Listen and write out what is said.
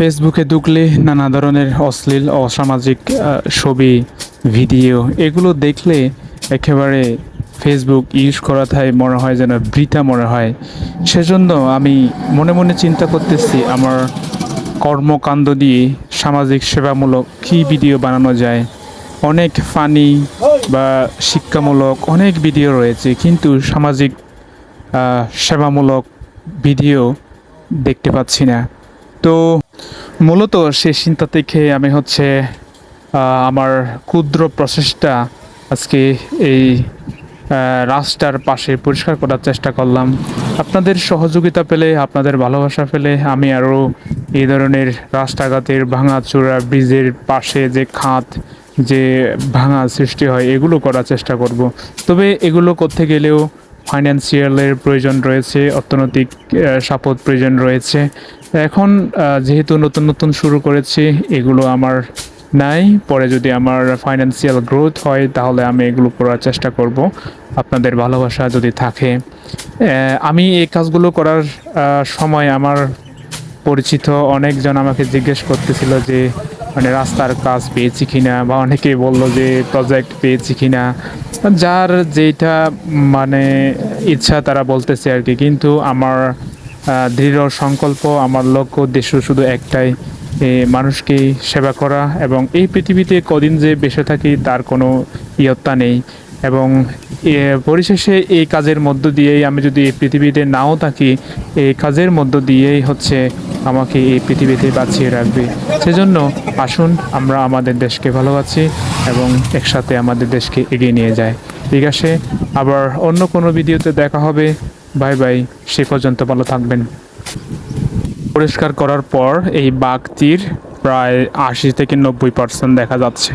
ফেসবুকে ঢুকলে নানা ধরনের অশ্লীল অসামাজিক ছবি ভিডিও এগুলো দেখলে একেবারে ফেসবুক ইউজ করাটাই মনে হয় যেন বৃথা মনে হয়। সেজন্য আমি মনে মনে চিন্তা করতেছি আমার কর্মকাণ্ড দিয়ে সামাজিক সেবামূলক কী ভিডিও বানানো যায়। অনেক ফানি বা শিক্ষামূলক অনেক ভিডিও রয়েছে, কিন্তু সামাজিক সেবামূলক ভিডিও দেখতে পাচ্ছি না। তো মূলত সে চিন্তা থেকে আমি আমার ক্ষুদ্র প্রচেষ্টা আজকে এই রাস্তার পাশে পরিষ্কার করার চেষ্টা করলাম। আপনাদের সহযোগিতা পেলে, আপনাদের ভালোবাসা পেলে আমি আরও এই ধরনের রাস্তাঘাটের ভাঙাচোরা ব্রিজের পাশে যে খাত, যে ভাঙা সৃষ্টি হয় এগুলো করার চেষ্টা করব। তবে এগুলো করতে গেলেও ফাইন্যান্সিয়ালের প্রয়োজন রয়েছে, অর্থনৈতিক সাপোর্ট প্রয়োজন রয়েছে। এখন যেহেতু নতুন নতুন শুরু করেছি, এগুলো আমার নাই। পরে যদি আমার ফাইন্যান্সিয়াল গ্রোথ হয় তাহলে আমি এগুলো করার চেষ্টা করব, আপনাদের ভালোবাসা যদি থাকে। আমি এই কাজগুলো করার সময় আমার পরিচিত অনেকজন আমাকে জিজ্ঞেস করতেছিল যে মানে রাস্তার কাজ পেয়েছি কিনা, বা অনেকেই বলল যে প্রজেক্ট পেয়েছি কিনা। যার যেটা মানে ইচ্ছা তারা বলতেছে আর কি, কিন্তু আমার দৃঢ় সংকল্প, আমার লক্ষ্য উদ্দেশ্য শুধু একটাই, মানুষকে সেবা করা। এবং এই পৃথিবীতে কদিন যে বেঁচে থাকি তার কোনো ইয়ত্তা নেই। এবং পরিশেষে এই কাজের মধ্য দিয়েই আমি যদি এই পৃথিবীতে নাও থাকি, এই কাজের মধ্য দিয়েই আমাকে এই পৃথিবীতে বাঁচিয়ে রাখবে। সেজন্য আসুন আমরা আমাদের দেশকে ভালোবাসি এবং একসাথে আমাদের দেশকে এগিয়ে নিয়ে যাই। ঠিক আছে, আবার অন্য কোনো ভিডিওতে দেখা হবে। বাই বাই, সে পর্যন্ত ভালো থাকবেন। পরিষ্কার করার পর এই বাঘটির প্রায় 80 থেকে 90% দেখা যাচ্ছে।